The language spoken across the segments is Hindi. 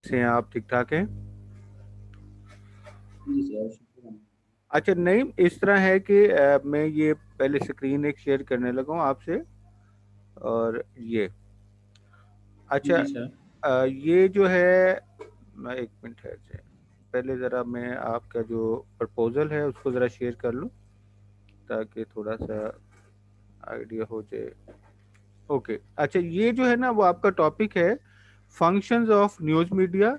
से हैं आप? ठीक ठाक हैं? जी सर, शुक्र। अच्छा, नहीं, इस तरह है कि मैं ये पहले स्क्रीन एक शेयर करने लगा हूँ आपसे। और ये अच्छा, जी सर। ये जो है, मैं एक मिनट है से पहले ज़रा मैं आपका जो प्रपोजल है उसको ज़रा शेयर कर लूँ ताकि थोड़ा सा आइडिया हो जाए। ओके, अच्छा, ये जो है ना वो आपका टॉपिक है, functions of news media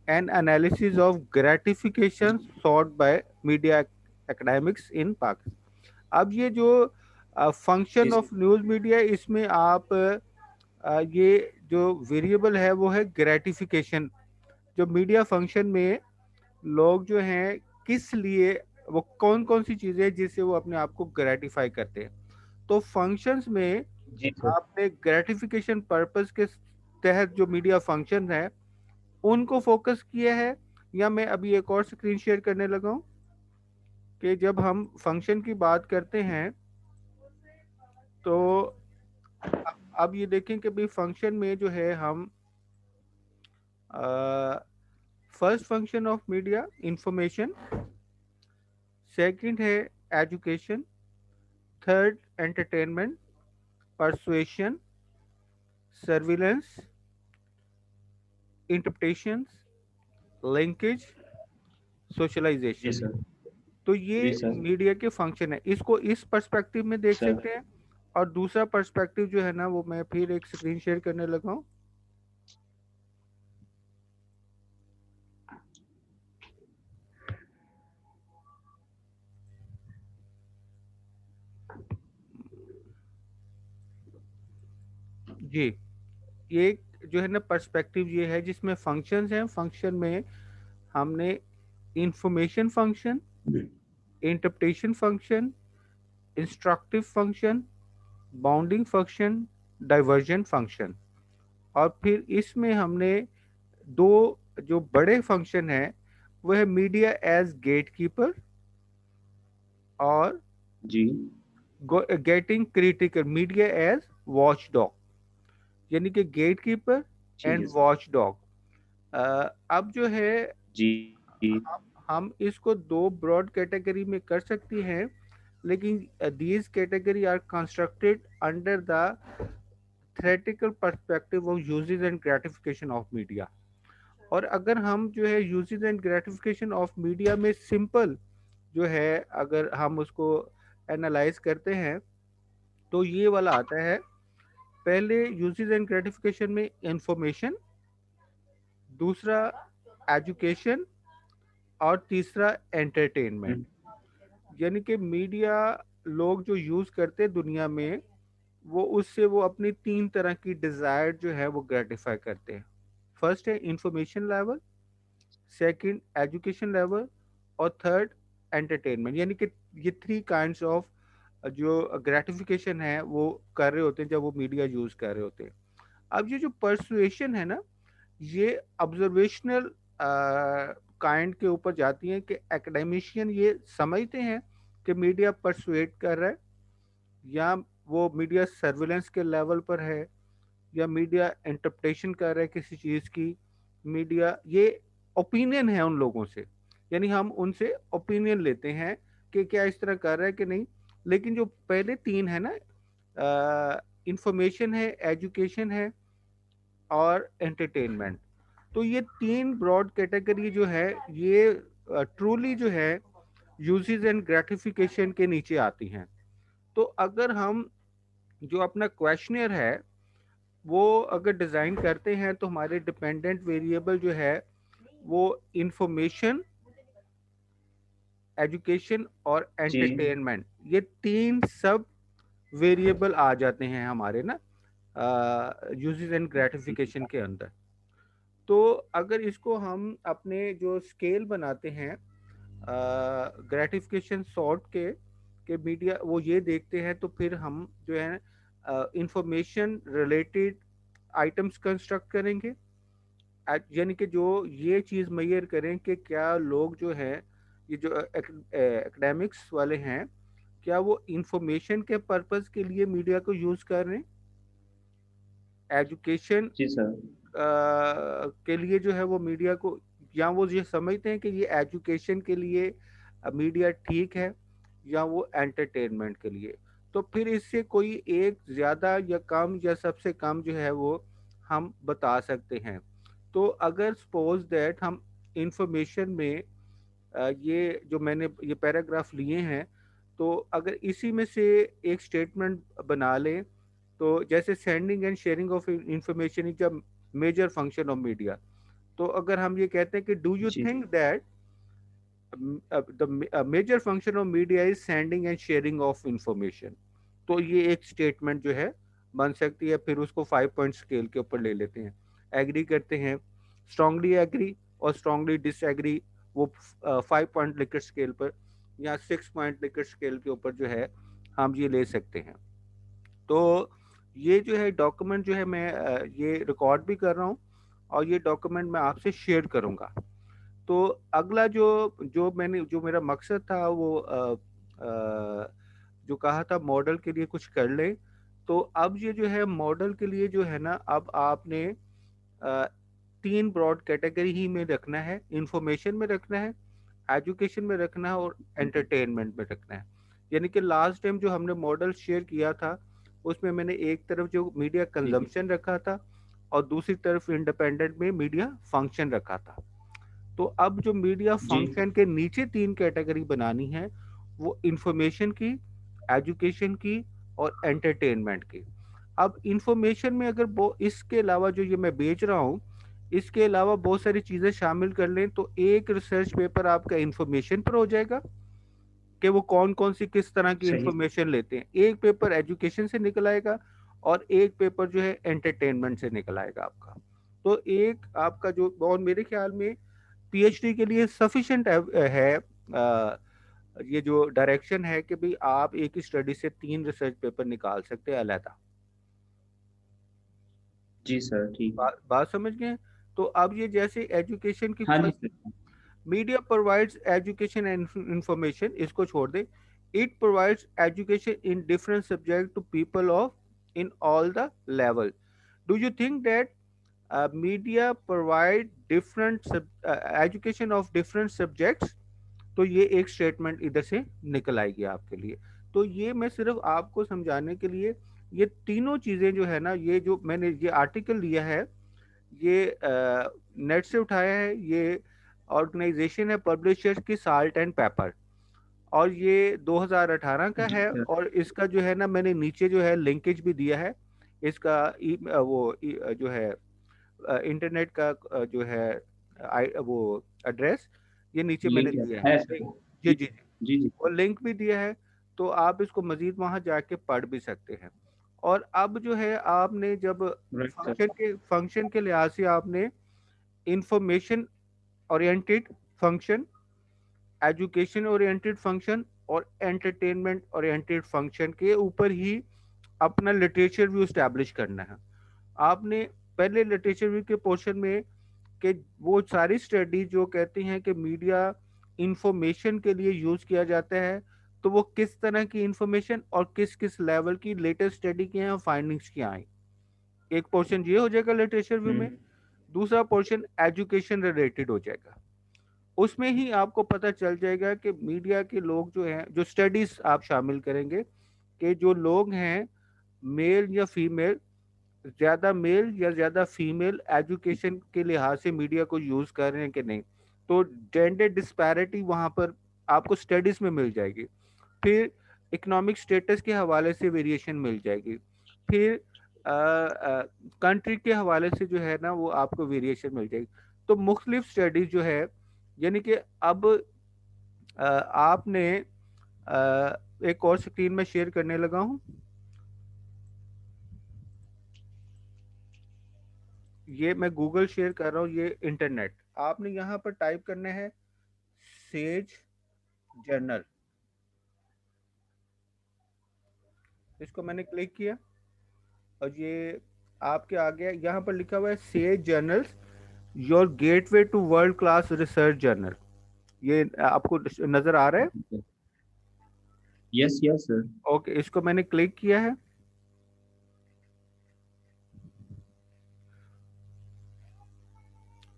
and analysis of gratification sought by media academics in Pakistan. अब ये जो जी function sir. Of news media, इसमें आप ये जो वेरिएबल है वो है ग्रेटिफिकेशन। जो मीडिया फंक्शन में लोग जो हैं किस लिए, वो कौन कौन सी चीज़ें हैं जिससे वो अपने आप को ग्रेटिफाई करते हैं। तो फंक्शंस में जी सर। आपने ग्रेटिफिकेशन पर्पस के तहत जो मीडिया फंक्शन है उनको फोकस किया है। या मैं अभी एक और स्क्रीन शेयर करने लगा हूँ कि जब हम फंक्शन की बात करते हैं तो अब ये देखें कि भाई फंक्शन में जो है हम first function of media information, second है education, third entertainment, persuasion, surveillance, interpretation, linkage, जी सोशलाइजेशन। सर। तो ये जी सर। मीडिया के फंक्शन है, इसको इस पर्सपेक्टिव में देख सर। सकते हैं। और दूसरा पर्सपेक्टिव जो है ना वो मैं फिर एक स्क्रीन शेयर करने लगा हूँ। जी, ये जो है ना पर्सपेक्टिव ये है जिसमें फंक्शंस हैं। फंक्शन में हमने information function, interpretation function, instructive function, bounding function, diversion function, और फिर इसमें हमने दो जो बड़े फंक्शन हैं वो है मीडिया एज गेटकीपर और जी। Getting critical media as watch dog, यानी कि गेटकीपर ठीक एंड है सर। Watch dog. अब जो है जी। जी हम इसको दो ब्रॉड कैटेगरी में कर सकती हैं, लेकिन these category are constructed under the theoretical perspective of uses and gratification of media. और अगर हम जो है uses and gratification of media में सिंपल जो है अगर हम उसको एनालाइज करते हैं तो ये वाला आता है। पहले यूजेस एंड ग्रेटिफिकेशन में इंफॉर्मेशन, दूसरा एजुकेशन, और तीसरा एंटरटेनमेंट। हम्म, यानी कि मीडिया लोग जो यूज़ करते हैं दुनिया में, वो उससे वो अपनी तीन तरह की डिज़ायर जो है वो ग्रेटिफाई करते हैं। फर्स्ट है information level, second education level, और थर्ड एंटरटेनमेंट। यानी कि ये थ्री काइंड्स ऑफ जो ग्रेटिफिकेशन है वो कर रहे होते हैं जब वो मीडिया यूज़ कर रहे होते हैं। अब ये जो परसुएशन है ना, ये ऑब्जर्वेशनल काइंड के ऊपर जाती हैं कि एकेडमिशियन ये समझते हैं कि मीडिया परसुएट कर रहा है, या वो मीडिया सर्विलेंस के लेवल पर है, या मीडिया इंटरप्रिटेशन कर रहा है किसी चीज़ की। मीडिया ये ओपिनियन है उन लोगों से, यानी हम उनसे ओपिनियन लेते हैं कि क्या इस तरह कर रहा है कि नहीं। लेकिन जो पहले तीन है ना, इंफॉर्मेशन है, एजुकेशन है, और एंटरटेनमेंट, तो ये तीन ब्रॉड कैटेगरी जो है ये ट्रूली जो है यूजेस एंड ग्रेटिफिकेशन के नीचे आती हैं। तो अगर हम जो अपना क्वेश्चनर है वो अगर डिज़ाइन करते हैं तो हमारे डिपेंडेंट वेरिएबल जो है वो इंफॉर्मेशन, एजुकेशन और जी एंटरटेनमेंट, ये तीन सब वेरिएबल आ जाते हैं हमारे ना यूजेस एंड जी ग्रेटिफिकेशन के अंदर। तो अगर इसको हम अपने जो स्केल बनाते हैं ग्रेटिफिकेशन सॉर्ट के मीडिया वो ये देखते हैं, तो फिर हम जो है इंफॉर्मेशन रिलेटेड आइटम्स कंस्ट्रक्ट करेंगे। यानी कि जो ये चीज़ मेजर करें कि क्या लोग जो हैं, ये जो एकेडमिक्स वाले हैं, क्या वो इंफॉर्मेशन के पर्पस के लिए मीडिया को यूज़ कर रहे हैं, एजुकेशन जी सर। के लिए जो है वो मीडिया को, या वो ये समझते हैं कि ये एजुकेशन के लिए मीडिया ठीक है, या वो एंटरटेनमेंट के लिए। तो फिर इससे कोई एक ज़्यादा या कम या सबसे कम जो है वो हम बता सकते हैं। तो अगर सपोज दैट हम इंफॉर्मेशन में ये जो मैंने ये पैराग्राफ लिए हैं, तो अगर इसी में से एक स्टेटमेंट बना लें, तो जैसे sending and sharing of information is a major function of media. तो अगर हम ये कहते हैं कि डू यू जी think that the major function of media is sending and sharing of information, तो ये एक स्टेटमेंट जो है बन सकती है। फिर उसको 5 पॉइंट स्केल के ऊपर ले लेते हैं, एग्री करते हैं, स्ट्रांगली एग्री और स्ट्रांगली डिसएग्री, वो 5 पॉइंट लिकट स्केल पर या 6 पॉइंट लिकट स्केल के ऊपर जो है हम ये ले सकते हैं। तो ये जो है डॉक्यूमेंट जो है मैं ये रिकॉर्ड भी कर रहा हूँ, और ये डॉक्यूमेंट मैं आपसे शेयर करूँगा। तो अगला जो जो मेरा मकसद था वो जो कहा था मॉडल के लिए कुछ कर लें। तो अब ये जो है मॉडल के लिए जो है ना, अब आपने अ, 3 ब्रॉड कैटेगरी ही में रखना है, इंफॉर्मेशन में रखना है, एजुकेशन में रखना है और एंटरटेनमेंट में रखना है। यानी कि लास्ट टाइम जो हमने मॉडल शेयर किया था, उसमें मैंने एक तरफ जो मीडिया जी जी कंजम्पशन रखा था और दूसरी तरफ इंडिपेंडेंट में मीडिया फंक्शन रखा था। तो अब जो मीडिया जी फंक्शन के नीचे 3 कैटेगरी बनानी है, वो इंफॉर्मेशन की, एजुकेशन की और एंटरटेनमेंट की। अब इंफॉर्मेशन में अगर वो इसके अलावा जो ये मैं बेच रहा हूँ, इसके अलावा बहुत सारी चीज़ें शामिल कर लें, तो एक रिसर्च पेपर आपका इंफॉर्मेशन पर हो जाएगा कि वो कौन कौन सी किस तरह की सही। इंफॉर्मेशन लेते हैं। एक पेपर एजुकेशन से निकल आएगा और एक पेपर जो है एंटरटेनमेंट से निकल आएगा आपका। तो एक आपका जो, और मेरे ख्याल में पीएचडी के लिए सफिशिएंट है ये जो डायरेक्शन है कि भाई आप एक ही स्टडी से 3 रिसर्च पेपर निकाल सकते हैं अलहदा। जी सर, ठीक है। बात समझ गए? तो अब ये जैसे एजुकेशन की हाँ जी first, sir. Media provides education and information, इसको छोड़ दे। It provides education in different subject to people of in all the level. Do you think that media provide different education of different subjects? तो ये एक स्टेटमेंट इधर से निकल आएगी आपके लिए। तो ये मैं सिर्फ आपको समझाने के लिए, ये तीनों चीज़ें जो है ना, ये जो मैंने ये आर्टिकल लिया है, ये नेट से उठाया है। ये ऑर्गेनाइजेशन है पब्लिशर्स की साल्ट एंड पेपर, और ये 2018 का जी है। सर। और इसका जो है ना, मैंने नीचे जो है लिंकेज भी दिया है इसका। जो है इंटरनेट का जो है वो एड्रेस, ये नीचे मैंने लिंक दिया है है। सर। जी जी जी जी, जी जी और लिंक भी दिया है, तो आप इसको मजीद वहां जाके पढ़ भी सकते हैं। और अब जो है आपने जब राइट सर। फंक्शन के लिहाज से आपने information oriented function, education oriented function और एंटरटेनमेंट ओरिएंटेड फंक्शन के ऊपर ही अपना लिटरेचर व्यू स्टैब्लिश करना है आपने। पहले लिटरेचर व्यू के पोर्शन में कि वो सारी स्टडी जो कहती हैं कि मीडिया इंफॉर्मेशन के लिए यूज किया जाता है, तो वो किस तरह की इंफॉर्मेशन और किस किस लेवल की लेटेस्ट स्टडी की हैं और फाइंडिंग्स क्या आई। एक पोर्शन ये हो जाएगा लिटरेचर व्यू में। हम्म। दूसरा पोर्शन एजुकेशन रिलेटेड हो जाएगा। उसमें ही आपको पता चल जाएगा कि मीडिया के लोग जो हैं, जो स्टडीज आप शामिल करेंगे कि जो लोग हैं, मेल या फीमेल, ज़्यादा मेल या ज़्यादा फीमेल एजुकेशन के लिहाज से मीडिया को यूज़ कर रहे हैं कि नहीं। तो जेंडर डिस्पैरिटी वहाँ पर आपको स्टडीज़ में मिल जाएगी। फिर इकोनॉमिक स्टेटस के हवाले से वेरिएशन मिल जाएगी। फिर कंट्री के हवाले से जो है ना, वो आपको वेरिएशन मिल जाएगी। तो मुख्तलिफ स्टडीज जो है, यानी कि अब आपने एक और स्क्रीन में शेयर करने लगा हूँ। ये मैं गूगल शेयर कर रहा हूँ, ये इंटरनेट। आपने यहाँ पर टाइप करना है सेज जर्नल। इसको मैंने क्लिक किया और ये आपके आ गया। यहाँ पर लिखा हुआ है Sage journals, your gateway to world class research journal. ये आपको नजर आ रहा है? Yes yes sir. ओके, इसको मैंने क्लिक किया है।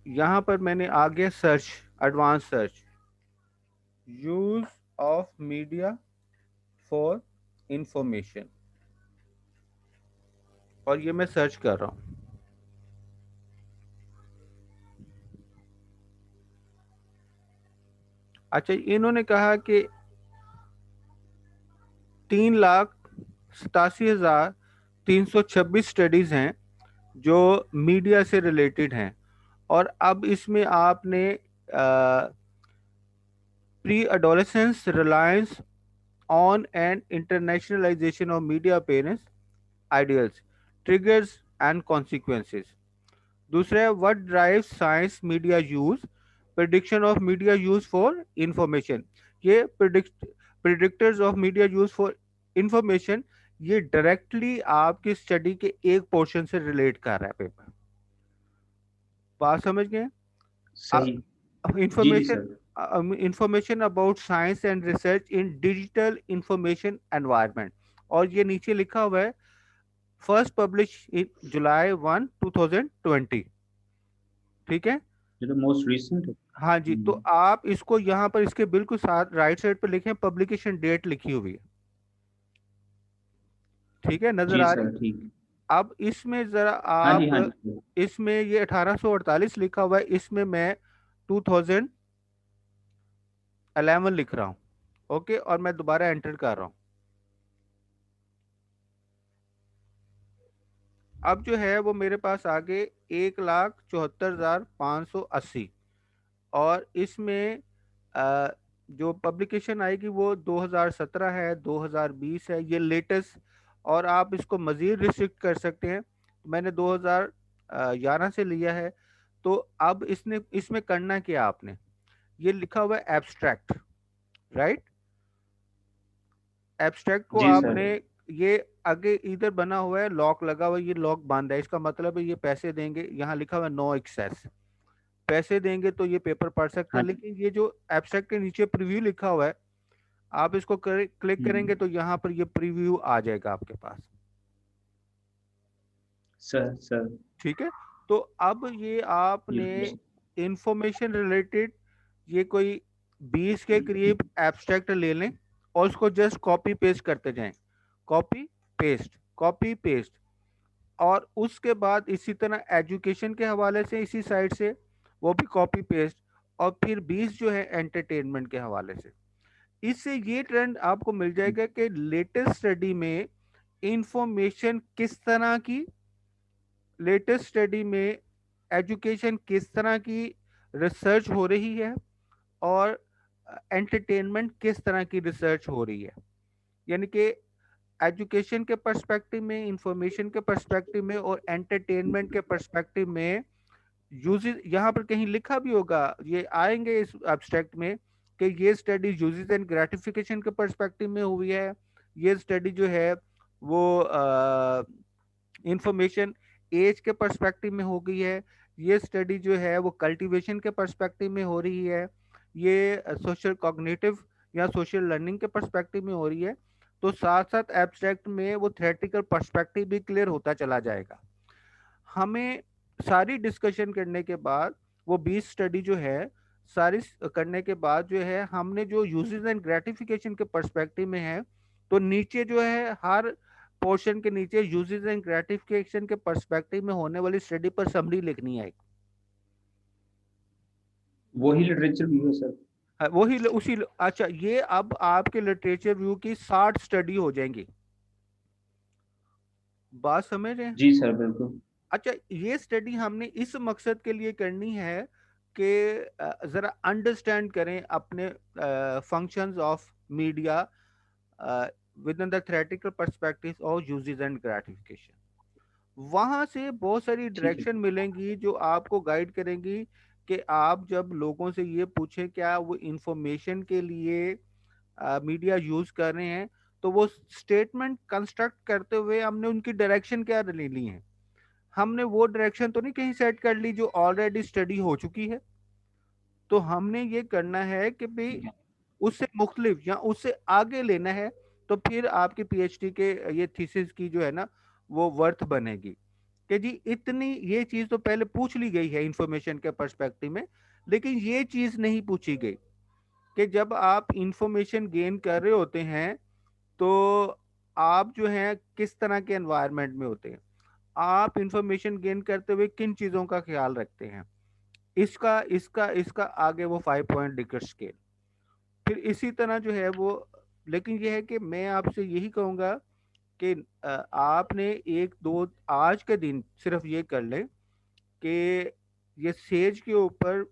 यहाँ पर मैंने आ गया search, advance search, use of media for information, और ये मैं सर्च कर रहा हूँ। अच्छा, इन्होंने कहा कि 3,87,326 स्टडीज हैं जो मीडिया से रिलेटेड हैं, और अब इसमें आपने pre adolescence reliance on and internationalisation of media appearance ideals, triggers and consequences. दूसरा है what drive science media use, prediction of media use for information. ये predictors of media use for information, ये डायरेक्टली आपकी स्टडी के एक पोर्शन से रिलेट कर रहा है पेपर। बात समझ गए? सही। जी जी information, sir. Information about science and research in digital information environment, और ये नीचे लिखा हुआ है फर्स्ट पब्लिश इन July 1, 2020। ठीक है? ये तो मोस्ट रिसेंट है। हाँ जी, तो आप इसको यहाँ पर इसके बिल्कुल साथ राइट साइड पर लिखें, पब्लिकेशन डेट लिखी हुई है। ठीक है, नजर जी आ रही? सर ठीक। अब इसमें जरा हाँ जी आप, हाँ जी। इसमें ये 1848 लिखा हुआ है, इसमें मैं 2011 लिख रहा हूँ। ओके, और मैं दोबारा एंटर कर रहा हूँ। अब जो है वो मेरे पास आगे 1,74,580, और इसमें अ, जो पब्लिकेशन आएगी वो 2017 है, 2020 है, ये लेटेस्ट। और आप इसको मज़ीद रिस्ट्रिक्ट कर सकते हैं, मैंने 2011 से लिया है। तो अब इसने इसमें करना क्या आपने, ये लिखा हुआ है एब्स्ट्रैक्ट, राइट? एब्स्ट्रैक्ट को जी सर। आपने, ये आगे इधर बना हुआ है लॉक लगा हुआ है, ये लॉक बंद है, इसका मतलब है ये पैसे देंगे, यहाँ लिखा हुआ है नो एक्सेस, पैसे देंगे तो ये पेपर पढ़ सकते हाँ हैं। जी। लेकिन ये जो एब्स्ट्रैक्ट के नीचे प्रीव्यू लिखा हुआ है, आप इसको क्लिक करेंगे हम्म। तो यहाँ पर ये प्रीव्यू आ जाएगा आपके पास। Sir sir. ठीक है, तो अब ये आपने बिल्कुल सर। इंफॉर्मेशन रिलेटेड ये कोई 20 के करीब एब्स्ट्रैक्ट ले लें, और उसको जस्ट कॉपी पेस्ट करते जाएं, कॉपी पेस्ट, कॉपी पेस्ट। और उसके बाद इसी तरह एजुकेशन के हवाले से इसी साइड से वो भी कॉपी पेस्ट, और फिर 20 जो है एंटरटेनमेंट के हवाले से। इससे ये ट्रेंड आपको मिल जाएगा कि लेटेस्ट स्टडी में इंफॉर्मेशन किस तरह की, लेटेस्ट स्टडी में एजुकेशन किस तरह की रिसर्च हो रही है, और एंटरटेनमेंट किस तरह की रिसर्च हो रही है। यानी कि एजुकेशन के पर्सपेक्टिव में, इंफॉर्मेशन के पर्सपेक्टिव में, और एंटरटेनमेंट के पर्सपेक्टिव में यूजेस, यहाँ पर कहीं लिखा भी होगा, ये आएंगे इस एब्स्ट्रैक्ट में, कि ये स्टडी यूजेस एंड ग्रेटिफिकेशन के पर्सपेक्टिव में हुई है, ये स्टडी जो है वो इंफॉर्मेशन एज के पर्सपेक्टिव में हो गई है, ये स्टडी जो है वो कल्टीवेशन के पर्सपेक्टिव में हो रही है, ये सोशल कॉग्निटिव या सोशल लर्निंग के पर्सपेक्टिव में हो रही है। तो साथ साथ एब्स्ट्रैक्ट में वो थ्योरेटिकल पर्सपेक्टिव भी क्लियर होता चला जाएगा। हमें सारी डिस्कशन करने के बाद, वो 20 स्टडी जो है सारी करने के बाद जो है, हमने जो यूजेस एंड ग्रेटिफिकेशन के पर्सपेक्टिव में है, तो नीचे जो है हर पोर्शन के नीचे यूजेस एंड ग्रेटिफिकेशन के पर्सपेक्टिव में होने वाली स्टडी पर समरी लिखनी है। वही लिटरेचर व्यू है सर। वही उसी, अच्छा, ये अब आपके लिटरेचर व्यू की 60 स्टडी हो जाएंगी। बात समझ रहे हैं? जी सर बिल्कुल। अच्छा, ये स्टडी हमने इस मकसद के लिए करनी है कि ज़रा अंडरस्टैंड करें अपने functions of media with in the theoretical perspective of uses and gratification. वहाँ से बहुत सारी ठीक है। डायरेक्शन मिलेंगी जो आपको गाइड करेंगी कि आप जब लोगों से ये पूछें क्या वो इंफॉर्मेशन के लिए मीडिया यूज कर रहे हैं, तो वो स्टेटमेंट कंस्ट्रक्ट करते हुए हमने उनकी डायरेक्शन क्या ले ली है। हमने वो डायरेक्शन तो नहीं कहीं सेट कर ली जो ऑलरेडी स्टडी हो चुकी है। तो हमने ये करना है कि भाई उससे मुख्तलिफ या उससे आगे लेना है, तो फिर आपकी पीएचडी के ये थीसिस की जो है ना वो वर्थ बनेगी। कि जी इतनी ये चीज तो पहले पूछ ली गई है इंफॉर्मेशन के पर्सपेक्टिव में, लेकिन ये चीज नहीं पूछी गई कि जब आप इंफॉर्मेशन गेन कर रहे होते हैं तो आप जो है किस तरह के एनवायरनमेंट में होते हैं, आप इंफॉर्मेशन गेन करते हुए किन चीजों का ख्याल रखते हैं। इसका इसका इसका आगे वो 5 पॉइंट डिकर स्केल। फिर इसी तरह जो है वो, लेकिन ये है कि मैं आपसे यही कहूंगा कि आपने एक दो आज के दिन सिर्फ ये कर लें कि ये सेज के ऊपर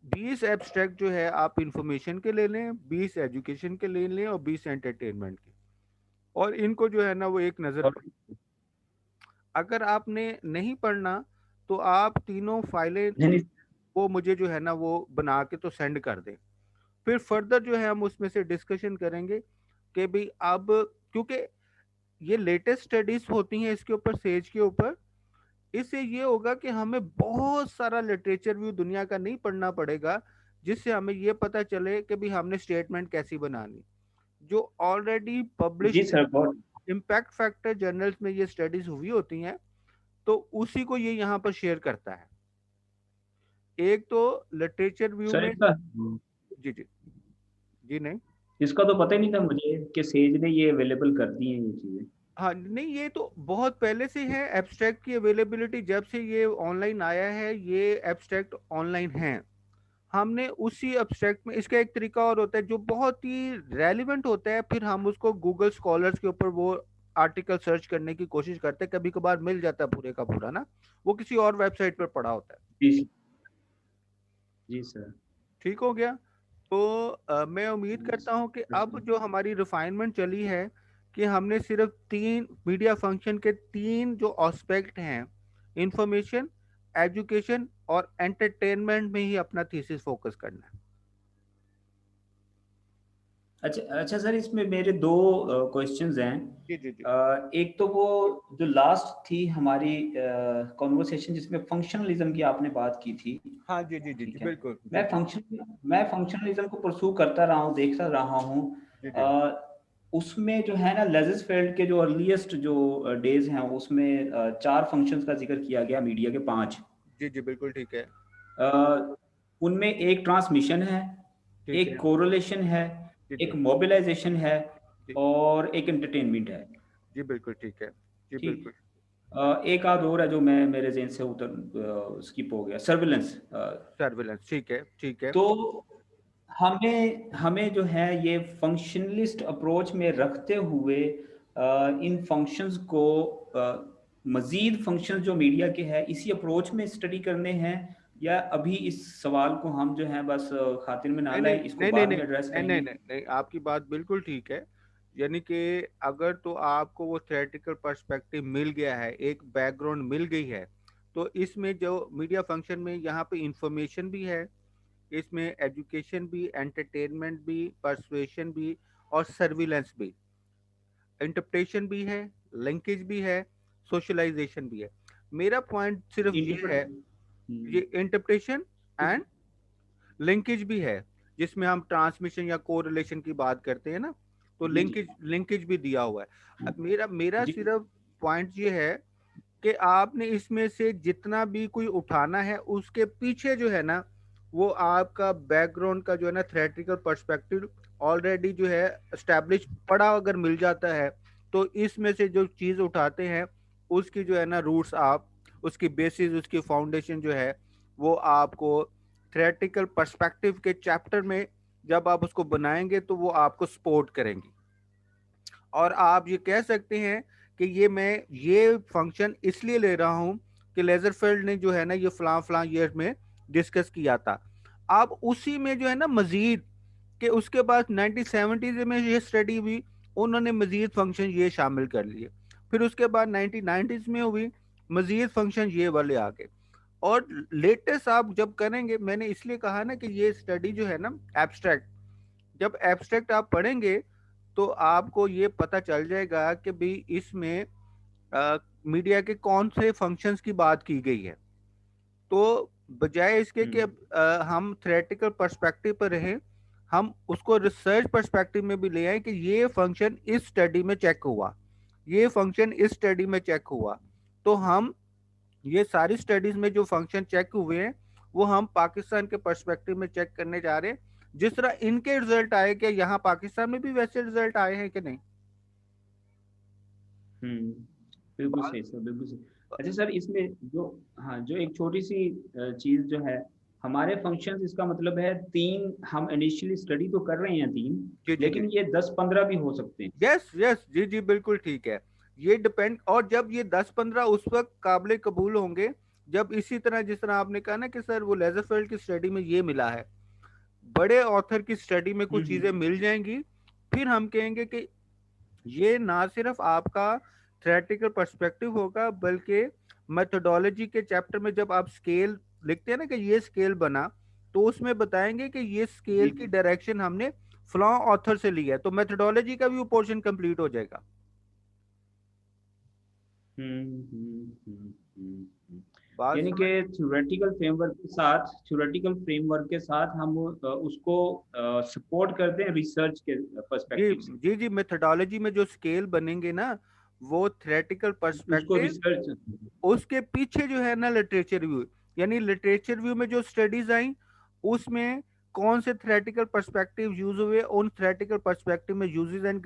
20 एब्स्ट्रैक्ट जो है आप इंफॉर्मेशन के ले लें, 20 एजुकेशन के ले लें और 20 एंटरटेनमेंट के, और इनको जो है ना वो एक नज़र और पड़ी। अगर आपने नहीं पढ़ना तो आप तीनों फाइलें नहीं नहीं वो मुझे जो है ना वो बना के तो सेंड कर दें। फिर फर्दर जो है हम उसमें से डिस्कशन करेंगे कि भाई अब, क्योंकि ये लेटेस्ट स्टडीज होती हैं इसके ऊपर, सेज के ऊपर, इससे ये होगा कि हमें बहुत सारा लिटरेचर व्यू दुनिया का नहीं पढ़ना पड़ेगा, जिससे हमें ये पता चले कि भाई हमने स्टेटमेंट कैसी बनानी। जो ऑलरेडी जी पब्लिश्ड सर, बहुत इम्पैक्ट फैक्टर जर्नल्स में ये स्टडीज हुई होती हैं, तो उसी को ये यहाँ पर शेयर करता है। एक तो लिटरेचर व्यू सर में। इसका जी जी। जी नहीं। इसका तो पता ही नहीं था मुझे कि सेज ने ये अवेलेबल कर दी है ये चीजें। हाँ नहीं, ये तो बहुत पहले से है एब्स्ट्रैक्ट की अवेलेबिलिटी, जब से ये ऑनलाइन आया है ये एब्स्ट्रैक्ट ऑनलाइन है। हमने उसी एब्स्ट्रैक्ट में, इसका एक तरीका और होता है जो बहुत ही रेलिवेंट होता है, फिर हम उसको गूगल स्कॉलर्स के ऊपर वो आर्टिकल सर्च करने की कोशिश करते हैं, कभी कभार मिल जाता है पूरे का पूरा ना, वो किसी और वेबसाइट पर पड़ा होता है। जी जी सर। ठीक हो गया। तो मैं उम्मीद जी करता हूं कि अब सर। जो हमारी रिफाइनमेंट चली है कि हमने सिर्फ तीन मीडिया फंक्शन के तीन जो एस्पेक्ट हैं, इंफॉर्मेशन, एजुकेशन और एंटरटेनमेंट में ही अपना थीसिस फोकस करना है। अच्छा अच्छा सर, इसमें मेरे दो क्वेश्चंस हैं। जी जी जी। एक तो वो जो लास्ट थी हमारी कॉन्वर्सेशन जिसमें फंक्शनलिज्म की आपने बात की थी। हाँ जी जी जी जी ठीक है। बिल्कुल जी जी मैं फंक्शनलिज्म को परसू करता रहा हूँ, देखता रहा हूँ। जी जी उसमें जो है ना, लेजिस्फेल्ड के जो अर्लीस्ट जो डेज हैं उसमें चार फंक्शंस का जिक्र किया गया, मीडिया के पांच। जी जी बिल्कुल ठीक है। उनमें एक ट्रांसमिशन है, ठीक एक है। कोरिलेशन है, जी एक जी मोबिलाइजेशन है, जी और एक एंटरटेनमेंट है। जी बिल्कुल ठीक है। जी ठीक। बिल्कुल। एक आध और है जो मैं मेरे जेहन से उतर स्किप हो गया, सर्विलेंस। सर्विलेंस ठीक है ठीक है। तो हमें हमें जो है ये फंक्शनलिस्ट अप्रोच में रखते हुए इन फंक्शंस को मजीद फंक्शंस जो मीडिया के हैं इसी अप्रोच में स्टडी करने हैं, या अभी इस सवाल को हम जो है बस खातिर में ना नहीं नहीं लाएं, इसको नहीं नहीं बाद नहीं में एड्रेस नहीं नहीं करेंगे। नहीं नहीं, आपकी बात बिल्कुल ठीक है। यानी कि अगर तो आपको वो थ्योरेटिकल पर्सपेक्टिव मिल गया है, एक बैकग्राउंड मिल गई है, तो इसमें जो मीडिया फंक्शन में यहाँ पे इंफॉर्मेशन भी है, इसमें एजुकेशन भी, एंटरटेनमेंट भी, परसुएशन भी और सर्विलेंस भी, इंटरप्रिटेशन भी है, लिंकेज भी है, सोशलाइजेशन भी है। मेरा पॉइंट सिर्फ ये इंटरप्रेट। है, ये इंटरप्रिटेशन एंड लिंकेज भी है, जिसमें हम ट्रांसमिशन या कोरिलेशन की बात करते हैं ना, तो जी जी लिंकेज लिंकेज भी दिया हुआ है। अब मेरा मेरा जी सिर्फ पॉइंट ये है कि आपने इसमें से जितना भी कोई उठाना है उसके पीछे जो है ना वो आपका बैकग्राउंड का जो है ना थ्योरेटिकल पर्सपेक्टिव ऑलरेडी जो है एस्टेब्लिश पड़ा अगर मिल जाता है, तो इसमें से जो चीज़ उठाते हैं उसकी जो है ना रूट्स आप, उसकी बेसिस, उसकी फाउंडेशन जो है वो आपको थ्योरेटिकल पर्सपेक्टिव के चैप्टर में जब आप उसको बनाएंगे तो वो आपको सपोर्ट करेंगी। और आप ये कह सकते हैं कि ये मैं ये फंक्शन इसलिए ले रहा हूँ कि लेजरफेल्ड ने जो है ना ये फलां फलां ईयर में डिस्कस किया था। आप उसी में जो है ना मजीद कि उसके बाद 1970s में ये स्टडी हुई, उन्होंने मजीद फंक्शन ये शामिल कर लिए। फिर उसके बाद 1990s में हुई, मजीद फंक्शन ये वाले आ गए। और लेटेस्ट आप जब करेंगे, मैंने इसलिए कहा ना कि ये स्टडी जो है ना एब्स्ट्रैक्ट, जब एब्स्ट्रैक्ट आप पढ़ेंगे तो आपको ये पता चल जाएगा कि भाई इसमें मीडिया के कौन से फंक्शंस की बात की गई है। तो बजाय इसके कि हम्म हम थ्योरेटिकल पर्सपेक्टिव पर रहें, हम उसको रिसर्च पर्सपेक्टिव में भी ले आए कि ये फंक्शन इस स्टडी में चेक हुआ, ये फंक्शन इस स्टडी में चेक हुआ। तो हम ये सारी स्टडीज में जो फंक्शन चेक हुए हैं वो हम पाकिस्तान के पर्सपेक्टिव में चेक करने जा रहे हैं। जिस तरह इनके रिजल्ट आए, क्या यहाँ पाकिस्तान में भी वैसे रिजल्ट आए हैं कि नहीं? हुँ, बिल्कुल बात सही सर, बिल्कुल सही। अच्छा सर, इसमें जो हाँ, जो एक छोटी-सी चीज़ जो है, हमारे फंक्शंस, इसका मतलब है 3 हम इनिशियली स्टडी तो कर रहे हैं 3, जी जी जी। लेकिन ये 10-15 भी हो सकते हैं। यस यस, जी जी, बिल्कुल ठीक है। ये डिपेंड, और जब ये 10-15 उस वक्त काबिल कबूल होंगे जब इसी तरह जिस तरह आपने कहा ना कि सर वो लेजरफेल्ड की स्टडी में ये मिला है, बड़े ऑथर की स्टडी में हुँ, कुछ चीजें हुँ। मिल जाएंगी, फिर हम कहेंगे कि ये ना सिर्फ आपका थ्योरेटिकल पर्सपेक्टिव होगा बल्कि मेथोडोलॉजी के चैप्टर में जब आप स्केल लिखते हैं ना कि ये स्केल बना, तो उसमें बताएंगे कि ये स्केल जी, की जी। डायरेक्शन हमने फ्लॉ ऑथर से लिया है, तो मेथोडोलॉजी का भी वो पोर्शन कंप्लीट हो जाएगा। हुँ, हुँ, हुँ, हुँ, हुँ। बात यानी कि समझ? थ्योरेटिकल फ्रेमवर्क के साथ हम उसको सपोर्ट करते हैं रिसर्च के जी पर्सपेक्टिव से। जी जी, मेथोडोलॉजी में जो स्केल बनेंगे ना, वो थ्योरेटिकल उसको पर्सपेक्टिव, रिसर्च। उसके पीछे जो है ना लिटरेचर व्यू, यानी लिटरेचर व्यू में जो स्टडीज आई उसमें कौन से थ्योरेटिकल पर्सपेक्टिव यूज हुए, उन थ्योरेटिकल पर्सपेक्टिव में यूजेस एंड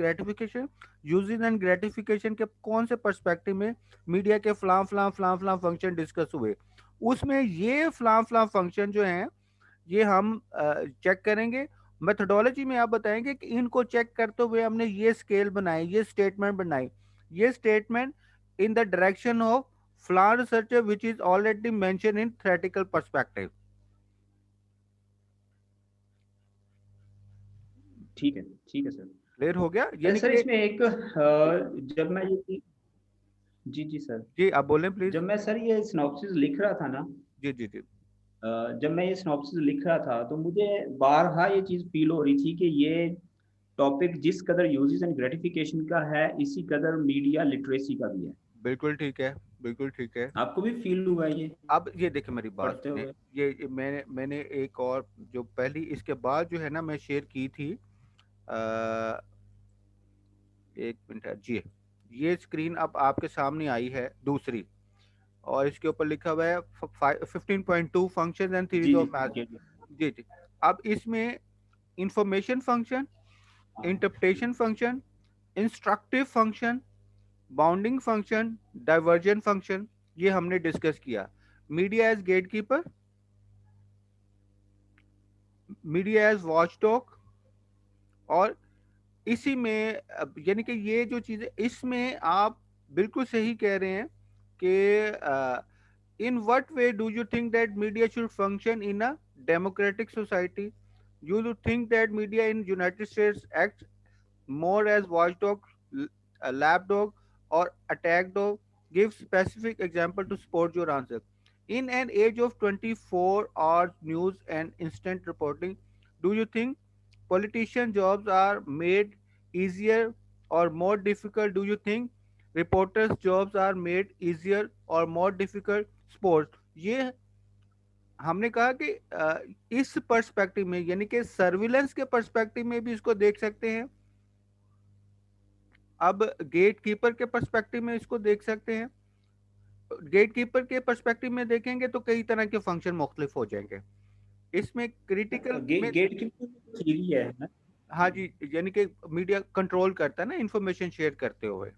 ग्रेटिफिकेशन के कौन से पर्सपेक्टिव में मीडिया के फलां फंक्शन डिस्कस हुए, उसमें ये फलां फंक्शन जो हैं ये हम चेक करेंगे। मेथोडोलॉजी में आप बताएंगे कि इनको चेक करते हुए हमने ये स्केल बनाई, ये स्टेटमेंट बनाई, ये statement in the direction of flaw research which is already mention in theoretical perspective. ठीक है सर। क्लियर हो गया अच्छा यानी सर, कि? इसमें एक जब मैं ये जी, जी सर। जी आप बोलें प्लीज। जब मैं सर ये सिनॉप्सिस लिख रहा था ना, जी जी जी। जब मैं ये सिनॉप्सिस लिख रहा था, तो मुझे बारहा ये चीज़ फ़ील हो रही थी कि ये टॉपिक जिस कदर यूजेस एंड ग्रेटिफिकेशन का है, इसी कदर मीडिया लिटरेसी का भी है। बिल्कुल ठीक है, बिल्कुल ठीक है। आपको भी फ़ील हुआ ये अब ये देखिए मेरी बात पढ़ते सुने, हुए? ये मैंने एक और जो पहली इसके बाद जो है ना मैं शेयर की थी, आ, एक मिनट है जी, ये स्क्रीन अब आपके सामने आई है दूसरी, और इसके ऊपर लिखा हुआ है 15.2 फंक्शन एंड थ्योरीज जी, जी, ऑफ मैथ। जी, जी। जी जी। अब इसमें इंफॉर्मेशन फंक्शन, हाँ, interpretation function, instructive function, bounding function, diversion function, ये हमने डिस्कस किया। Media as gatekeeper, media as watchdog, और इसी में यानी कि ये जो चीजें इसमें आप बिल्कुल सही कह रहे हैं कि in what way do you think that media should function in a democratic society? You do think that media in United States acts more as watchdog, a lapdog, or attack dog? Give specific example to support your answer. In an age of 24 hours news and instant reporting, do you think politician jobs are made easier or more difficult? Do you think reporters jobs are made easier or more difficult? Sports, ये हमने कहा कि इस पर्सपेक्टिव में यानी कि सर्विलेंस के पर्सपेक्टिव में भी इसको देख सकते हैं। अब गेट कीपर के पर्सपेक्टिव में इसको देख सकते हैं। गेट कीपर के पर्सपेक्टिव में देखेंगे तो कई तरह के फंक्शन मुख्तलिफ हो जाएंगे इसमें क्रिटिकल में। गेट की थ्योरी है ना? हाँ जी, यानी कि मीडिया कंट्रोल करता है ना इंफॉर्मेशन शेयर करते हुए।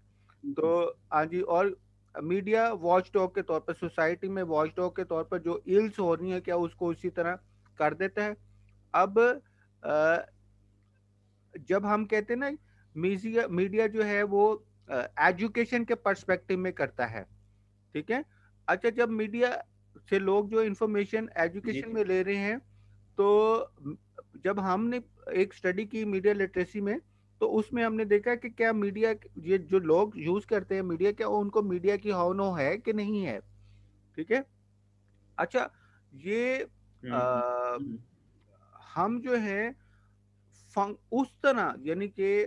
तो हाँ जी, और मीडिया वॉच डॉग के तौर पर, सोसाइटी में वॉच डॉग के तौर पर जो इल्स हो रही है क्या उसको उसी तरह कर देता है। अब जब हम कहते हैं ना मीडिया मीडिया जो है वो एजुकेशन के पर्सपेक्टिव में करता है, ठीक है। अच्छा, जब मीडिया से लोग जो इंफॉर्मेशन जी, एजुकेशन जी। में ले रहे हैं, तो जब हमने एक स्टडी की मीडिया लिटरेसी में, तो उसमें हमने देखा कि क्या मीडिया, ये जो लोग यूज करते हैं मीडिया, क्या उनको मीडिया की हौनो है कि नहीं है, ठीक है। अच्छा, ये हुँ, हुँ, आ, हुँ। हम जो है उस तरह यानी कि,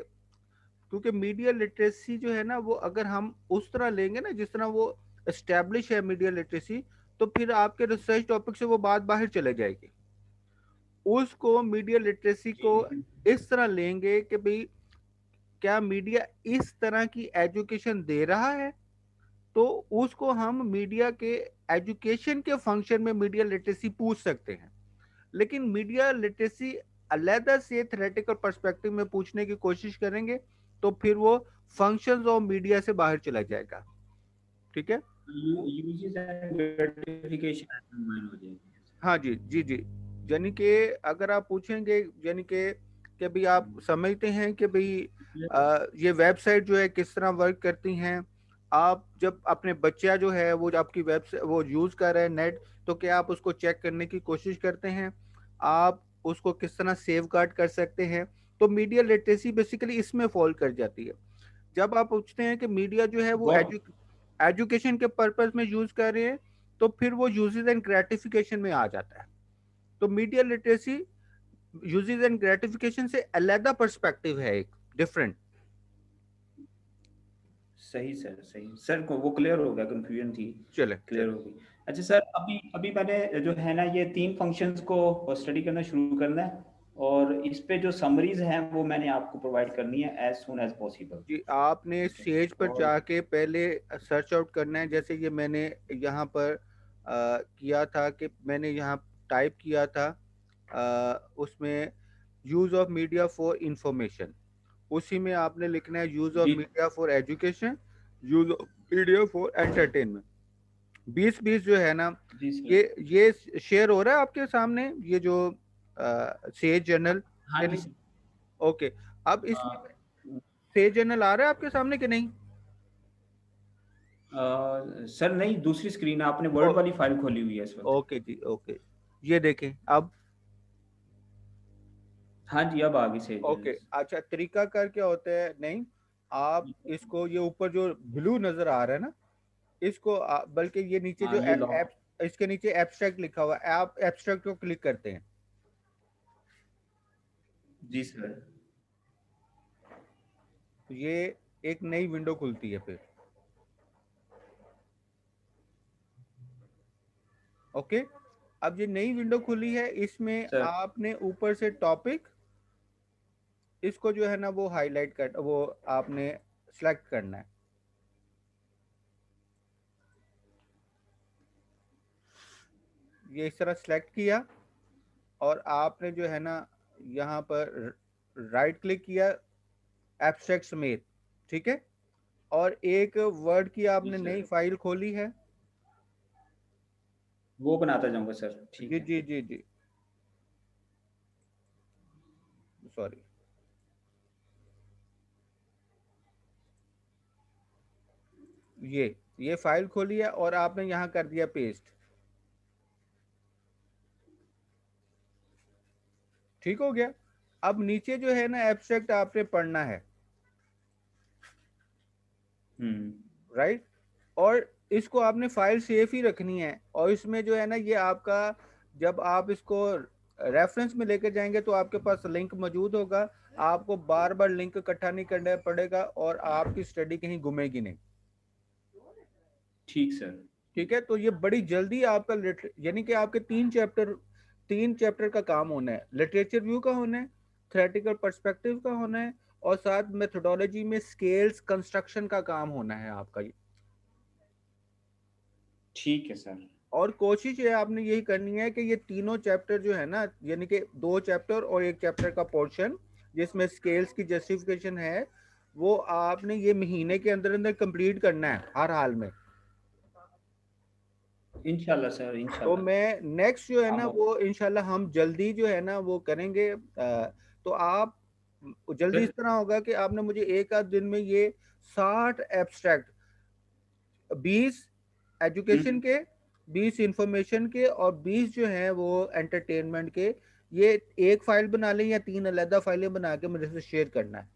क्योंकि मीडिया लिटरेसी जो है ना वो अगर हम उस तरह लेंगे ना जिस तरह वो एस्टेब्लिश है मीडिया लिटरेसी, तो फिर आपके रिसर्च टॉपिक से वो बात बाहर चले जाएगी। उसको मीडिया लिटरेसी जी, को जी। इस तरह लेंगे कि भाई क्या मीडिया इस तरह की एजुकेशन दे रहा है, तो उसको हम मीडिया के एजुकेशन के फंक्शन में मीडिया लिटरेसी पूछ सकते हैं। लेकिन मीडिया लिटरेसी अलहदा से थ्योरेटिकल पर्सपेक्टिव में पूछने की कोशिश करेंगे तो फिर वो फंक्शंस ऑफ मीडिया से बाहर चला जाएगा। ठीक है। यूजेस एंड ग्रेटिफिकेशन अंडरमाइन हो जाएगी। हाँ जी जी जी। यानी कि अगर आप पूछेंगे, यानी कि भाई आप समझते हैं कि भाई ये वेबसाइट जो है किस तरह वर्क करती हैं। आप जब अपने बच्चा जो है वो आपकी वेबसाइट वो यूज़ कर रहे हैं नेट, तो क्या आप उसको चेक करने की कोशिश करते हैं? आप उसको किस तरह सेव गार्ड कर सकते हैं? तो मीडिया लिटरेसी बेसिकली इसमें फॉल कर जाती है। जब आप पूछते हैं कि मीडिया जो है वो बहुत एजुकेशन के पर्पज में यूज़ कर रहे हैं, तो फिर वो यूजेस एंड ग्रेटिफिकेशन में आ जाता है। तो media literacy uses and gratification से अलग पर्सपेक्टिव है, एक डिफरेंट। सही सर, सही सर को वो क्लियर हो गया, कंफ्यूजन थी, चले क्लियर चले। हो गई। अच्छा सर, अभी अभी मैंने जो है ना ये 3 फंक्शंस को स्टडी करना शुरू करना है, और इस पे जो समरीज हैं वो मैंने आपको प्रोवाइड करनी है एज सून एज पॉसिबल। जी, आपने ठीक है। सेज पर और जाके पहले सर्च आउट करना है। जैसे ये मैंने यहाँ पर किया था कि मैंने यहाँ टाइप किया था उसमें use of media for information. उसी में आपने लिखना है यूज़ ऑफ जी, media for education, use of media for entertainment. 20-20 जो है ना, जी सर। ये शेयर हो रहा है आपके सामने, ये जो सेज जर्नल हाँ के जी नहीं? सर। ओके। अब इसमें अ, सेज जर्नल आ रहा है आपके सामने कि नहीं? सर नहीं, दूसरी स्क्रीन आपने ओ, वर्ड वाली फाइल खोली हुई है इस वक्त। ओके जी ओके। ये देखें अब। हाँ जी, अब आ गई सही ओके, जर्नल। अच्छा तरीका कर क्या होता है, नहीं आप इसको, ये ऊपर जो ब्लू नजर आ रहा है ना, इसको बल्कि ये नीचे हाँ जो ये लॉक। एप, इसके नीचे एब्स्ट्रैक्ट लिखा हुआ है, आप एब्स्ट्रैक्ट को क्लिक करते हैं। जी सर। तो ये एक नई विंडो खुलती है फिर। ओके। अब ये नई विंडो खुली है, इसमें सर आपने ऊपर से टॉपिक, इसको जो है ना वो हाईलाइट कर, वो आपने सेलेक्ट करना है। ये इस तरह सेलेक्ट किया, और आपने जो है ना यहाँ पर राइट क्लिक किया एब्स्ट्रैक्ट समेत। ठीक है। और एक वर्ड की जी आपने नई सर, फाइल खोली है। वो बनाता जाऊंगा सर, ठीक जी है। जी जी जी। सॉरी। ये फाइल खोली है और आपने यहाँ कर दिया पेस्ट। ठीक हो गया। अब नीचे जो है ना एब्स्ट्रैक्ट आपने पढ़ना है, हम्म। राइट। और इसको आपने फाइल सेफ ही रखनी है, और इसमें जो है ना ये आपका, जब आप इसको रेफरेंस में लेकर जाएंगे तो आपके पास लिंक मौजूद होगा। आपको बार बार लिंक इकट्ठा नहीं करना पड़ेगा, और आपकी स्टडी कहीं घूमेगी नहीं। ठीक सर। ठीक है। तो ये बड़ी जल्दी आपका यानी कि आपके 3 चैप्टर का काम होना है। लिटरेचर व्यू का होना है, थ्योरेटिकल पर्सपेक्टिव का होना है, और साथ मेथोडोलॉजी में स्केल्स कंस्ट्रक्शन का काम होना है आपका ये। ठीक है सर। और कोशिश ये आपने यही करनी है कि ये तीनों चैप्टर जो है ना, यानी कि 2 चैप्टर और एक चैप्टर का पोर्शन जिसमें स्केल्स की जस्टिफिकेशन है, वो आपने ये महीने के अंदर अंदर कंप्लीट करना है हर हाल में। इंशाल्लाह सर, तो इंशाल्लाह। मैं नेक्स्ट जो है ना हम वो इंशाल्लाह हम जल्दी जो है ना वो करेंगे। तो आप जल्दी इस फिर तरह होगा कि आपने मुझे एक आध दिन में ये 60 एब्स्ट्रैक्ट, 20 एजुकेशन के, 20 इंफॉर्मेशन के, और 20 जो है वो एंटरटेनमेंट के, ये एक फाइल बना लें या 3 अलग फाइलें बना के मेरे से शेयर करना है।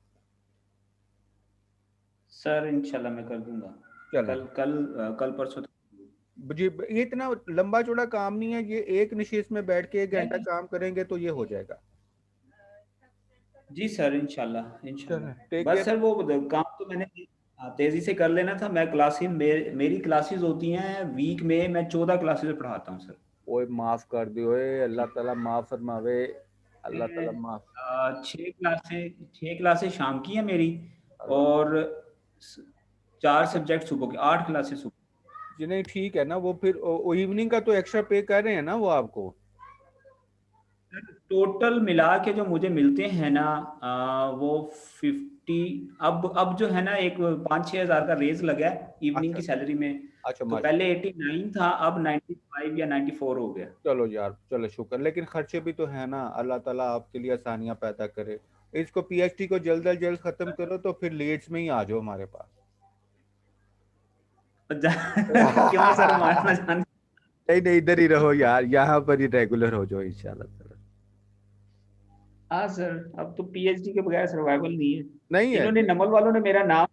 सर इंशाल्लाह मैं कर दूंगा। चलें कल परसों तक। जी। ये इतना लंबा चौड़ा काम नहीं है, ये एक नशीस में बैठ के 1 घंटा नहीं, काम करेंगे तो ये हो जाएगा। जी सर, इंशाल्लाह, चलें, इंशाल्लाह। टेक बस केयर। सर वो काम तो मैंने तेजी से कर लेना था। मैं क्लासेस मेरी क्लासेस होती हैं वीक में, मैं 14 क्लासेस पढ़ाता हूँ सर। ओए माफ कर दियो, ओए अल्लाह ठीक ताला माफ फरमावे। अल्लाह है। ताला माफ। 6 क्लासें शाम की है मेरी, अल्लाह माफ। और 4 सब्जेक्ट सुबह के, 8 क्लासेस सुबह। जी नहीं ठीक है ना, वो फिर इवनिंग का तो एक्स्ट्रा पे कर रहे हैं ना वो आपको? टोटल मिला के जो मुझे मिलते हैं ना, वो 50। अब जो है ना, एक 5-6 हज़ार का रेज लगा है इवनिंग अच्छा की सैलरी में। अच्छा तो माशा। पहले 89 था, अब 95 या 94 हो गया। चलो यार, चलो शुक्र, लेकिन खर्चे भी तो है ना, अल्लाह ताला आपके लिए आसानियां पैदा करे। इसको पीएचडी को जल्द अज जल्द खत्म करो तो फिर लीड्स में ही आ जाओ हमारे क्यों सर, पास। मारना चाहते? नहीं नहीं, इधर ही रहो यार, यहाँ पर ही रेगुलर हो जाओ इंशाल्लाह ताला। हाँ सर, अब तो पीएचडी के बगैर सर्वाइवल नहीं है। नहीं है इन्होंने नहीं। नमल वालों ने मेरा नाम,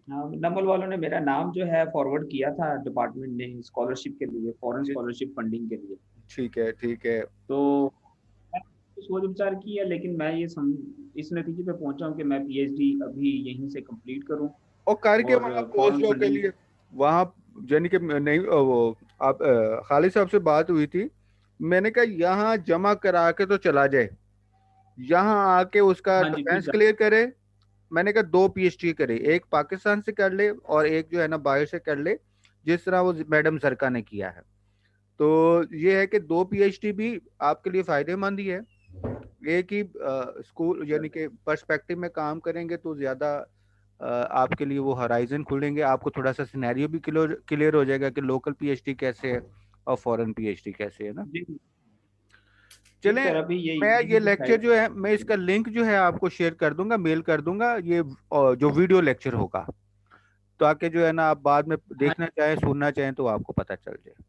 हाँ, नमल वालों ने मेरा नाम जो है फॉरवर्ड किया था डिपार्टमेंट ने, स्कॉलरशिप के लिए, फॉरेन जी, स्कॉलरशिप फंडिंग के लिए। ठीक है ठीक है। तो मैंने सोच विचार किया, लेकिन मैं इस नतीजे पे पहुंचा हूँ कि मैं पीएचडी अभी यहीं से कंप्लीट करूँ और करके और वहाँ पोस्ट फॉरेन डॉक के फंडिंग। लिए, वहाँ यानी कि नहीं वो आप खालिद साहब से बात हुई थी, मैंने कहा यहाँ जमा करा के तो चला जाए, यहाँ आके उसका हाँ जी, फिर डिफेंस क्लियर करे। मैंने कहा दो पीएचडी करे, एक पाकिस्तान से कर ले और एक जो है ना बाहर से कर ले, जिस तरह वो मैडम सरका ने किया है। तो ये है कि दो पीएचडी भी आपके लिए फायदेमंद ही है। एक ही स्कूल यानी कि पर्सपेक्टिव में काम करेंगे तो ज्यादा आपके लिए वो हराइजन खुलेंगे, आपको थोड़ा सा सिनेरियो भी क्लियर क्लियर हो जाएगा कि लोकल पीएचडी कैसे है और फॉरेन पीएचडी कैसे है ना। जी जी चलें, सर, अभी मैं यही ये लेक्चर डिसाइड। जो है मैं इसका लिंक जो है आपको शेयर कर दूंगा, मेल कर दूंगा, ये जो वीडियो लेक्चर होगा, ताकि जो है ना आप बाद में हाँ देखना चाहें सुनना चाहें तो आपको पता चल जाए।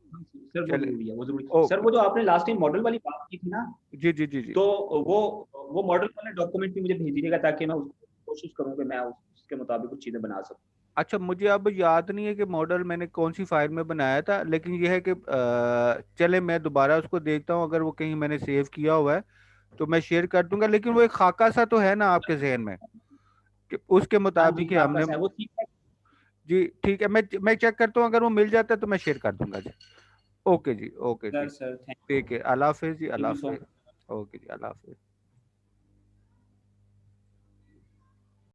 हाँ, सर वो चले, जरूरी है, वो जरूरी। Sir okay. वो जो आपने लास्ट टाइम मॉडल वाली बात की थी ना, जी जी जी जी। तो वो वो मॉडल वाले डॉक्यूमेंट भी मुझे भेज दीजिएगा, ताकि मैं उसको कोशिश करूँ कि मैं उसके मुताबिक कुछ चीजें बना सकूँ। अच्छा, मुझे अब याद नहीं है कि मॉडल मैंने कौन सी फाइल में बनाया था, लेकिन यह है कि चले मैं दोबारा उसको देखता हूँ, अगर वो कहीं मैंने सेव किया हुआ है तो मैं शेयर कर दूंगा। लेकिन वो एक खाका सा तो है ना आपके जहन में कि उसके हाँ जी, मुताबिक ही आपका हमने। है वो ठीक है। जी ठीक है, मैं चेक करता हूँ, अगर वो मिल जाता है तो मैं शेयर कर दूंगा जी। ओके जी, ओके जी। सर थैंक ठीक है, अल्लाह हाफिज़ जी, यू अल्लाह सो हाफिज़। मच। ओके जी, अल्लाह हाफिज़।